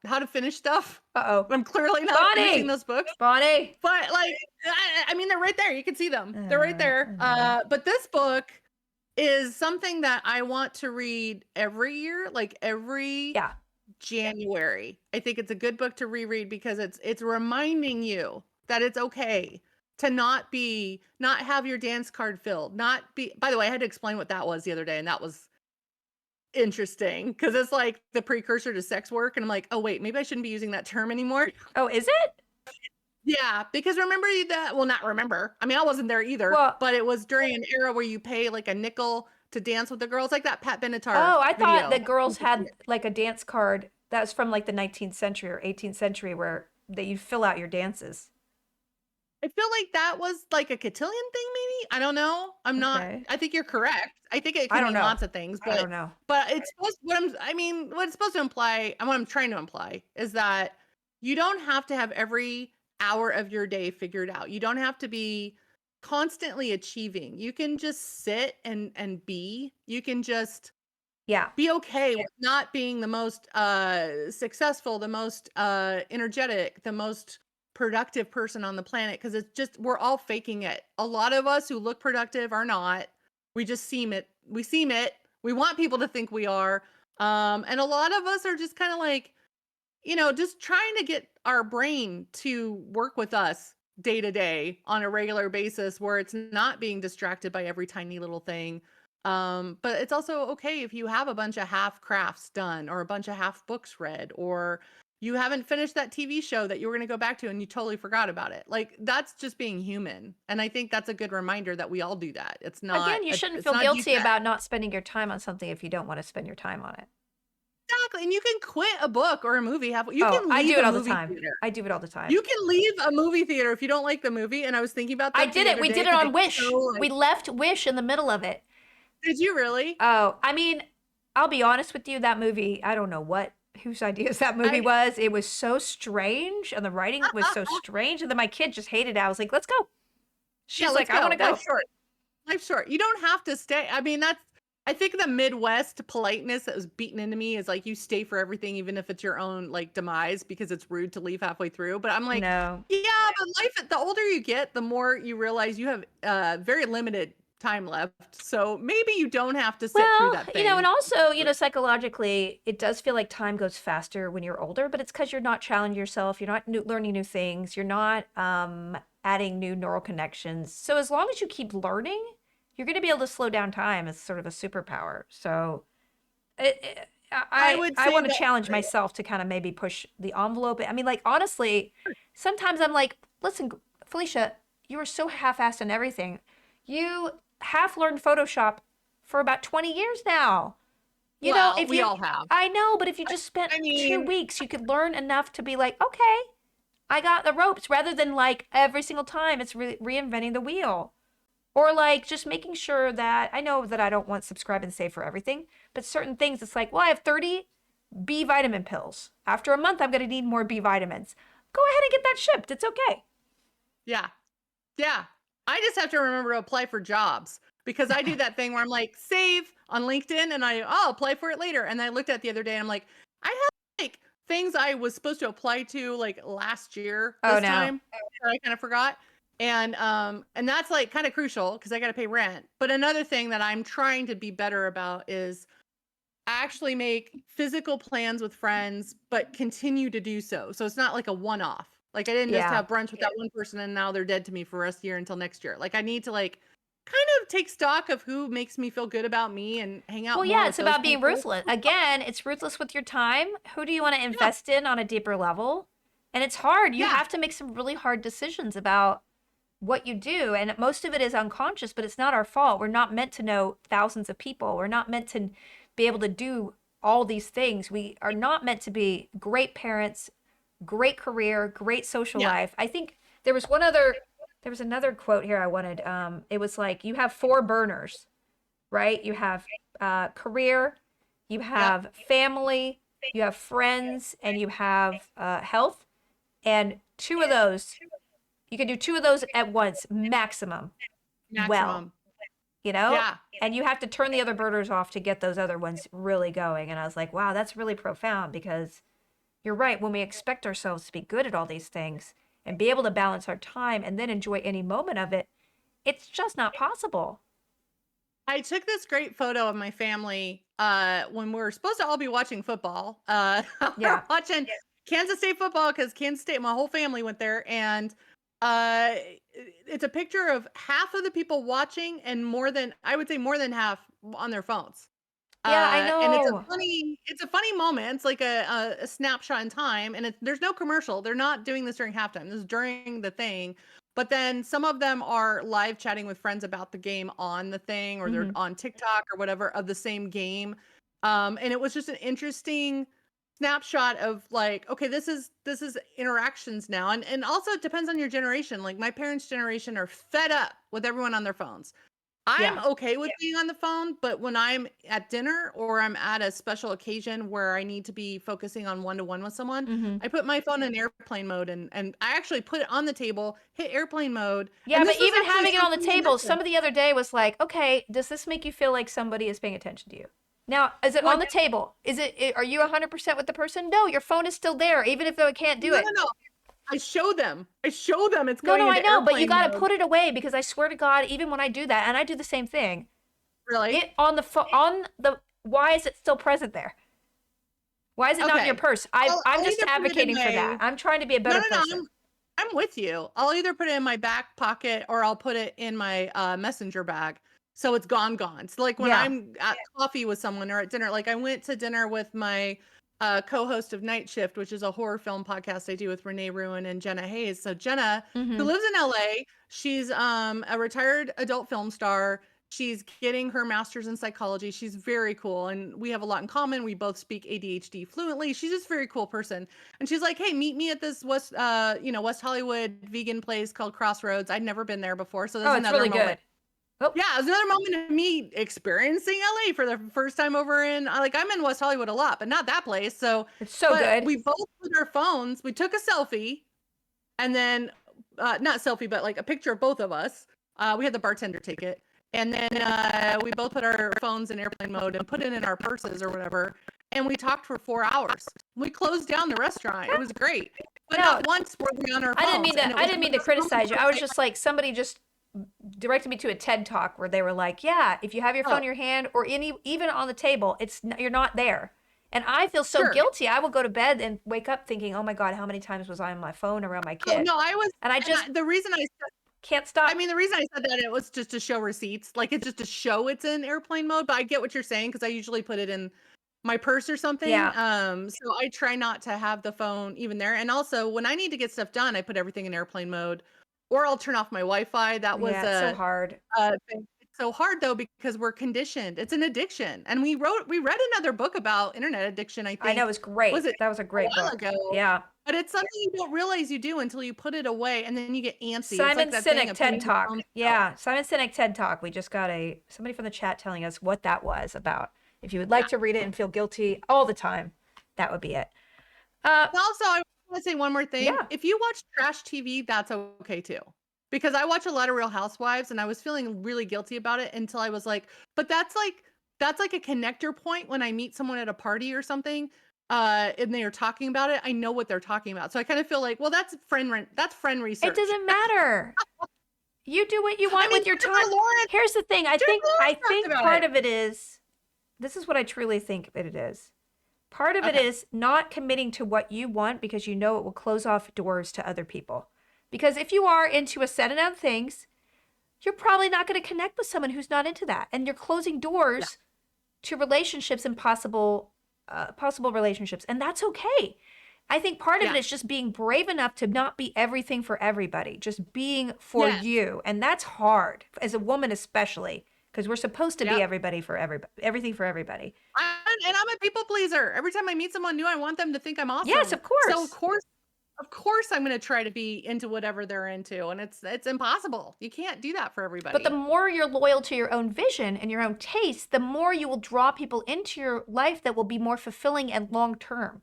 how to finish stuff. Uh-oh. I'm clearly not finishing those books. Bonnie. But like, I mean, they're right there. You can see them. They're right there. But this book is something that I want to read every year, like every January. I think it's a good book to reread because it's reminding you that it's okay to not have your dance card filled, by the way, I had to explain what that was the other day, and that was interesting because it's like the precursor to sex work. And I'm like, oh, wait, maybe I shouldn't be using that term anymore. Oh, is it? Yeah, because remember that, well, not remember. I mean, I wasn't there either, but it was during an era where you pay like a nickel to dance with the girls, like that Pat Benatar Oh, I thought video. that girls had like a dance card that was from like the 19th century or 18th century where that you fill out your dances. I feel like that was like a cotillion thing, maybe. I don't know. I'm not. I think you're correct. I think it I can don't mean know. lots of things, I don't know. but it's supposed. What it's supposed to imply, and what I'm trying to imply, is that you don't have to have every hour of your day figured out. You don't have to be constantly achieving. You can just sit and be. You can just be okay with not being the most successful, the most energetic, the most productive person on the planet, because it's just, we're all faking it. A lot of us who look productive are not. We just seem it. We want people to think we are. And a lot of us are just kind of like, just trying to get our brain to work with us day to day on a regular basis where it's not being distracted by every tiny little thing. But it's also okay if you have a bunch of half crafts done or a bunch of half books read, or you haven't finished that TV show that you were going to go back to and you totally forgot about it. Like, that's just being human. And I think that's a good reminder that we all do that. It's not, again, you shouldn't feel guilty about not spending your time on something if you don't want to spend your time on it. Exactly. And you can quit a book or a movie. I do it all the time. I do it all the time. You can leave a movie theater if you don't like the movie. And I was thinking about that. I did it. We did it on Wish. We left Wish in the middle of it. Did you really? Oh, I mean, I'll be honest with you. That movie, I don't know whose ideas that movie was. It was so strange, and the writing was so strange. And then my kid just hated it. I was like, let's go. She's like, I want to go. Life's short. You don't have to stay. I mean, I think the Midwest politeness that was beaten into me is like, you stay for everything, even if it's your own like demise, because it's rude to leave halfway through. But I'm like, no. Yeah, but life, the older you get, the more you realize you have very limited time left. So maybe you don't have to sit through that thing. And also, psychologically, it does feel like time goes faster when you're older, but it's because you're not challenging yourself. You're not learning new things. You're not adding new neural connections. So as long as you keep learning, you're going to be able to slow down time as sort of a superpower. So I want to challenge myself to kind of maybe push the envelope. I mean, like, honestly, sometimes I'm like, listen, Felicia, you were so half-assed in everything. You half learned Photoshop for about 20 years now. We all have. I know, but if you just spent 2 weeks, you could learn enough to be like, okay, I got the ropes, rather than like every single time it's reinventing the wheel. Or like just making sure that, I know that I don't want subscribe and save for everything, but certain things, it's like, well, I have 30 B vitamin pills. After a month, I'm going to need more B vitamins. Go ahead and get that shipped. It's okay. Yeah. Yeah. I just have to remember to apply for jobs, because I do that thing where I'm like, save on LinkedIn, and I'll apply for it later. And I looked at it the other day and I'm like, I have like things I was supposed to apply to like last year time that I kind of forgot. And that's like kind of crucial because I got to pay rent. But another thing that I'm trying to be better about is actually make physical plans with friends, but continue to do so. So it's not like a one-off. Like, I didn't just have brunch with that one person and now they're dead to me for the rest of the year until next year. Like, I need to like kind of take stock of who makes me feel good about me and hang out. Well, yeah, it's about being ruthless. Again, it's ruthless with your time. Who do you want to invest in on a deeper level? And it's hard. You have to make some really hard decisions about what you do. And most of it is unconscious, but it's not our fault. We're not meant to know thousands of people. We're not meant to be able to do all these things. We are not meant to be great parents, great career, great social life. I think there was another quote here I wanted. It was like, you have 4 burners, right? You have career, you have family, you have friends, and you have health. And 2 of those, you can do 2 of those at once, maximum. Well, Yeah. And you have to turn the other burners off to get those other ones really going. And I was like, wow, that's really profound, because you're right. When we expect ourselves to be good at all these things and be able to balance our time and then enjoy any moment of it, it's just not possible. I took this great photo of my family when we were supposed to all be watching football. We're watching Kansas State football because Kansas State, my whole family went there. And uh, it's a picture of half of the people watching and I would say more than half on their phones. Yeah, I And know. it's a funny moment. It's like a snapshot in time, and there's no commercial. They're not doing this during halftime. This is during the thing. But then some of them are live chatting with friends about the game on the thing, or they're Mhm. on TikTok or whatever of the same game. And it was just an interesting snapshot of like, okay, this is interactions now. And also it depends on your generation. Like my parents' generation are fed up with everyone on their phones. I'm Yeah. okay with being on the phone, but when I'm at dinner or I'm at a special occasion where I need to be focusing on one-to-one with someone, Mhm. I put my phone in airplane mode and I actually put it on the table, hit airplane mode. Yeah, And but this was even actually having it on the something you table, mentioned. somebody the other day was like, "Okay, does this make you feel like somebody is paying attention to you?" Now, is it on What? the table? Are you 100% with the person? No, your phone is still there, even if it can't do No, it. no, no. I show them. I show them it's No, going no, I into know, but you airplane got to mode. put it away because I swear to God, even when I do that, and I do the same thing, Really? it on the why is it still present there? Why is it not in your Okay. purse? I'm I'll just either put it in advocating for that. my I'm trying to be a No, better no, no. person. I'm with you. I'll either put it in my back pocket or I'll put it in my messenger bag. So it's gone. So like when Yeah. I'm at coffee with someone or at dinner, like I went to dinner with my co-host of Night Shift, which is a horror film podcast I do with Renee Ruin and Jenna Hayes. So Jenna, who Mhm. lives in LA, she's a retired adult film star. She's getting her master's in psychology. She's very cool and we have a lot in common. We both speak ADHD fluently. She's just a very cool person. And she's like, "Hey, meet me at this West Hollywood vegan place called Crossroads." I'd never been there before, so there's Oh, it's another really moment. good. Oh, Yeah, it was another moment of me experiencing LA for the first time over in like I'm in West Hollywood a lot, but not that place. So, it's so but good. we both put our phones. We took a selfie, and then not selfie, but like a picture of both of us. We had the bartender take it, and then we both put our phones in airplane mode and put it in our purses or whatever. And we talked for 4 hours. We closed down the restaurant. It was great, but No, not once were we on our I didn't phones. mean And to it I was didn't the mean to best moment criticize you. of I was my just like somebody just directed me to a TED talk where they were like, "Yeah, if you have your phone Oh, in your hand or even on the table, you're not there." And I feel so sure. guilty. I will go to bed and wake up thinking, "Oh my God, how many times was I on my phone around my Oh kid?" no, I was, And I and just the reason I said can't stop. I mean, the reason I said that it was just to show receipts, like it's just to show it's in airplane mode. But I get what you're saying because I usually put it in my purse or something. Yeah. So I try not to have the phone even there. And also, when I need to get stuff done, I put everything in airplane mode, or I'll turn off my Wi-Fi. That was Yeah, it's so hard. a thing. It's so hard though because we're conditioned. It's an addiction, and we read another book about internet addiction. I I know, think it's great. was it That was a a great while book. ago. Yeah. But it's something you don't realize you do until you put it away and then you get antsy. It's Simon like that thing Sinek of TED putting your Talk. phone down. Yeah, Simon Sinek TED Talk. We just got somebody from the chat telling us what that was about. If you would like Yeah. to read it and feel guilty all the time, that would be it. Uh, And also, I want to say one more thing. yeah. If you watch trash TV, that's okay too. Because I watch a lot of Real Housewives and I was feeling really guilty about it until I was like, but that's like a connector point when I meet someone at a party or something. And they are talking about it, I know what they're talking about. So I kind of feel like, well, that's friend It research. doesn't matter. You do what you I want mean, with your time. Jennifer Lawrence, Here's the thing. Jennifer I Lawrence talked think about part it. of it is this is what I truly think that it is. Part of it Okay. is not committing to what you want because you know it will close off doors to other people. Because if you are into a set of things, you're probably not going to connect with someone who's not into that, and you're closing Yeah. doors to relationships and possible relationships, and that's okay. I think part of it Yeah. is just being brave enough to not be everything for everybody, just being for Yes. you, and that's hard as a woman, especially because we're supposed to be Yep. everybody for everybody, everything for everybody. And I'm a people pleaser. Every time I meet someone new, I want them to think I'm Yes, awesome. of So course. of course I'm going to try to be into whatever they're into, and it's impossible. You can't do that for But the everybody. more you're loyal to your own vision and your own taste, the more you will draw people into your life that will be more fulfilling and long term.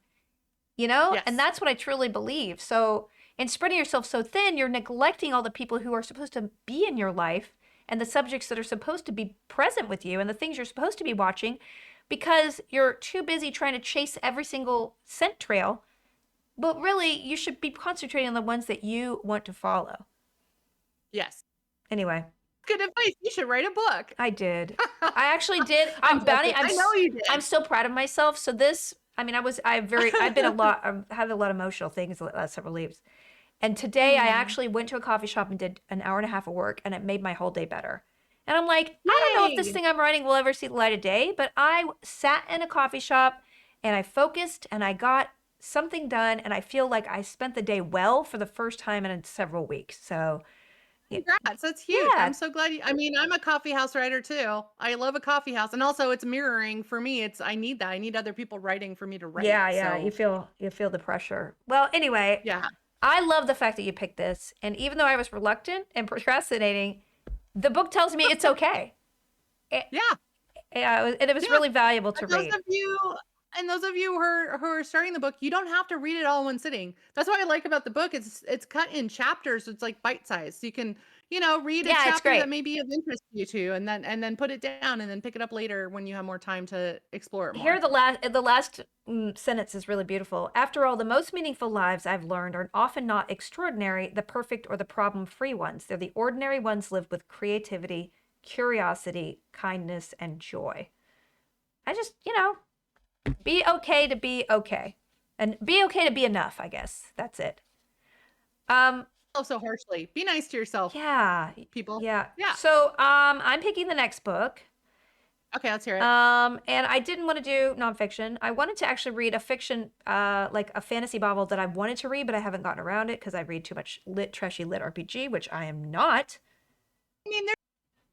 And Yes. that's what I truly believe. So in spreading yourself so thin, you're neglecting all the people who are supposed to be in your life and the subjects that are supposed to be present with you and the things you're supposed to be watching because you're too busy trying to chase every single scent trail. But really, you should be concentrating on the ones that you want to follow. Yes. Anyway, Good advice. You should write a book. I did. I actually did. I'm joking. I know you did. I'm so proud of myself. So this, I mean, I've been a lot, I've had a lot of emotional things the last several weeks. And today I actually went to a coffee shop and did an hour and a half of work, and it made my whole day better. And I'm like, I don't know if this thing I'm writing will ever see the light of day, but I sat in a coffee shop and I focused and I got something done, and I feel like I spent the day well for the first time in several weeks. So congrats, that's huge. yeah. I'm so glad I mean, I'm a coffee house writer too. I love a coffee house. And also it's mirroring for me. I need that. I need other people writing for me to write. Yeah, So you feel the pressure. Well, anyway, yeah. I love the fact that you picked this, and even though I was reluctant and procrastinating, the book tells me it's okay. Yeah. And it was really valuable to read. Those of you who are starting the book, you don't have to read it all in one sitting. That's what I like about the book. It's cut in chapters. So it's like bite sized. So you can, read a chapter that may be of interest to you too, and then put it down and then pick it up later when you have more time to explore it more. Here, the last sentence is really beautiful. After all, the most meaningful lives I've learned are often not extraordinary, the perfect, or the problem-free ones. They're the ordinary ones lived with creativity, curiosity, kindness, and joy. I just, be okay to be okay. And be okay to be enough, I guess. That's it. So harshly. Be nice to yourself. Yeah. People. Yeah. Yeah. So I'm picking the next book. Okay, let's hear it. And I didn't want to do nonfiction. I wanted to actually read a fiction, like a fantasy novel that I wanted to read, but I haven't gotten around it because I read too much trashy lit RPG, which I am not. I mean, there's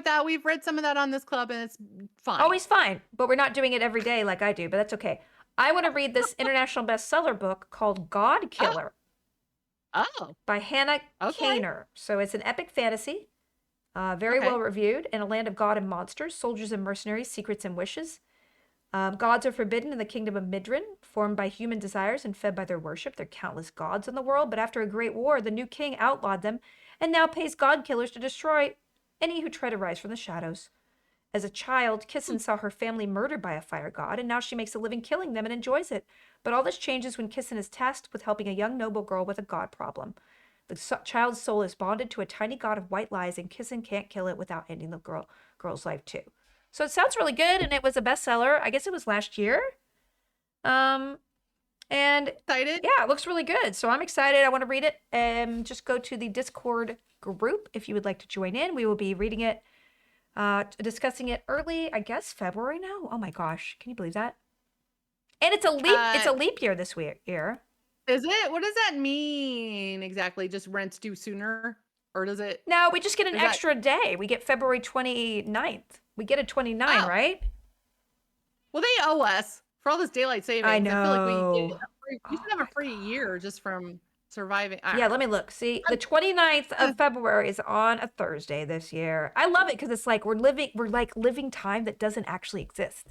that we've read some of that on this club, and it's fine. Always fine, but we're not doing it every day like I do, but that's okay. I want to read this international bestseller book called God Killer. By Hannah Kaner. So it's an epic fantasy, very well reviewed. In a land of God and monsters, soldiers and mercenaries, secrets and wishes. Gods are forbidden in the kingdom of Midrin, formed by human desires and fed by their worship. There are countless gods in the world, but after a great war, the new king outlawed them and now pays God killers to destroy any who try to rise from the shadows. As a child, Kissin saw her family murdered by a fire god, and now she makes a living killing them and enjoys it. But all this changes when Kissin is tasked with helping a young noble girl with a god problem. The child's soul is bonded to a tiny god of white lies, and Kissin can't kill it without ending the girl's life too. So it sounds really good, and it was a bestseller. I guess it was last year. And excited? Yeah, it looks really good. So I'm excited. I want to read it. Just go to the Discord group if you would like to join in. We will be reading it. Discussing it early, I guess February now. Oh my gosh, can you believe that? And it's a leap year this year. Is it? What does that mean exactly? Just rent's due sooner, or does it? No, we just get an extra day. We get February 29th. We get a 29, right? Well, they owe us for all this daylight savings. I know. I feel like we should have a free year just from surviving. Yeah, let me look. See, the 29th of February is on a Thursday this year. I love it because it's like we're living time that doesn't actually exist.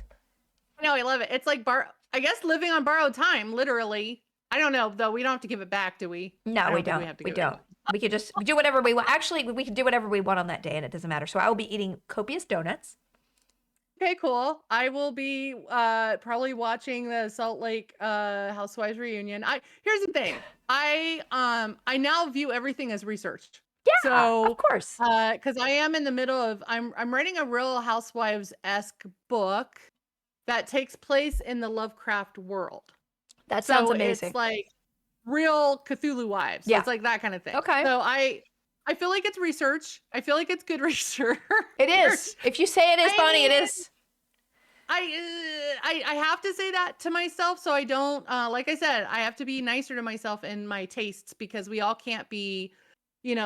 No, I love it. It's like I guess living on borrowed time, literally. I don't know though. We don't have to give it back, do we? No, we don't. We don't. We could just do whatever we want. Actually, we can do whatever we want on that day, and it doesn't matter. So I will be eating copious donuts. Okay, cool. I will be probably watching the Salt Lake Housewives reunion. Here's the thing. I now view everything as researched. Yeah, so, of course. Because I am in the middle of I'm writing a Real Housewives-esque book that takes place in the Lovecraft world. That sounds amazing. It's like real Cthulhu wives. Yeah. It's like that kind of thing. Okay. So I feel like it's research. I feel like it's good research. It is. If you say it is, Bonnie, it is. I have to say that to myself, so I don't. Like I said, I have to be nicer to myself in my tastes because we all can't be,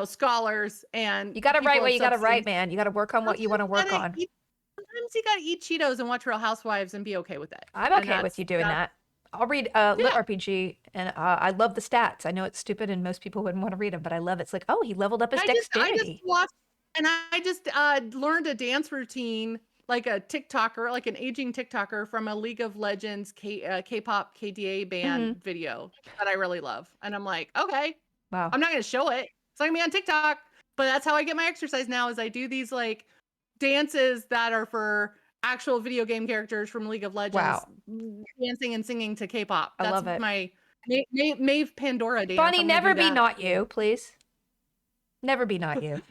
scholars. And you got to write what you got to write, man. You got to work on what you want to work on. Sometimes you got to eat Cheetos and watch Real Housewives and be okay with it. I'm okay with you doing that. I'll read Lit RPG, and I love the stats. I know it's stupid, and most people wouldn't want to read them, but I love it. It's like, oh, he leveled up his dexterity. I just watched, and I just learned a dance routine, like a TikToker, like an aging TikToker from a League of Legends K-pop KDA band video that I really love. And I'm like, okay, wow. I'm not going to show it. It's not going to be on TikTok, but that's how I get my exercise now is I do these like dances that are for actual video game characters from League of Legends dancing and singing to K-pop. I love it. My Maeve Pandora dance. Bonnie, never be not you, please. Never be not you.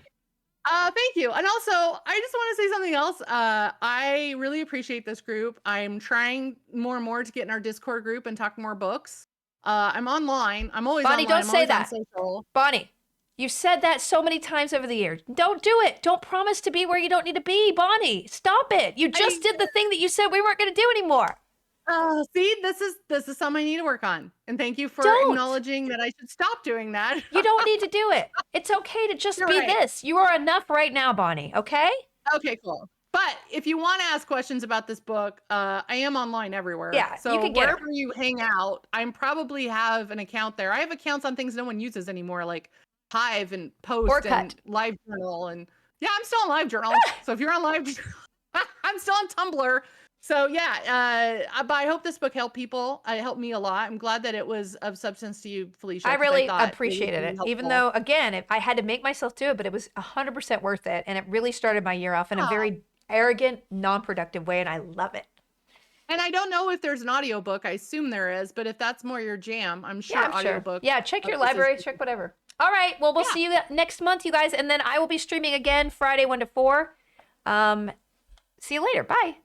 Thank you. And also, I just want to say something else. I really appreciate this group. I'm trying more and more to get in our Discord group and talk more books. I'm online. I'm always Bonnie, online. don't say that. On social. Bonnie, you've said that so many times over the years. Don't do it. Don't promise to be where you don't need to be, Bonnie. Stop it. You just did the thing that you said we weren't going to do anymore. See, this is something I need to work on. And thank you for acknowledging that I should stop doing that. You don't need to do it. It's okay to just be this. You are enough right now, Bonnie, okay? Okay, cool. But if you want to ask questions about this book, I am online everywhere. Yeah, so you can get wherever you hang out, I probably have an account there. I have accounts on things no one uses anymore, like Hive and Post and LiveJournal. And yeah, I'm still on LiveJournal. So if you're on LiveJournal, I'm still on Tumblr. So yeah, but I hope this book helped people. It helped me a lot. I'm glad that it was of substance to you, Felicia. I really appreciated it. Even though, again, I had to make myself do it, but it was 100% worth it. And it really started my year off in a very arrogant, non-productive way, and I love it. And I don't know if there's an audiobook. I assume there is, but if that's more your jam, I'm sure audiobook. Yeah, check your library, check whatever. All right, well, we'll see you next month, you guys, and then I will be streaming again Friday 1 to 4. See you later. Bye.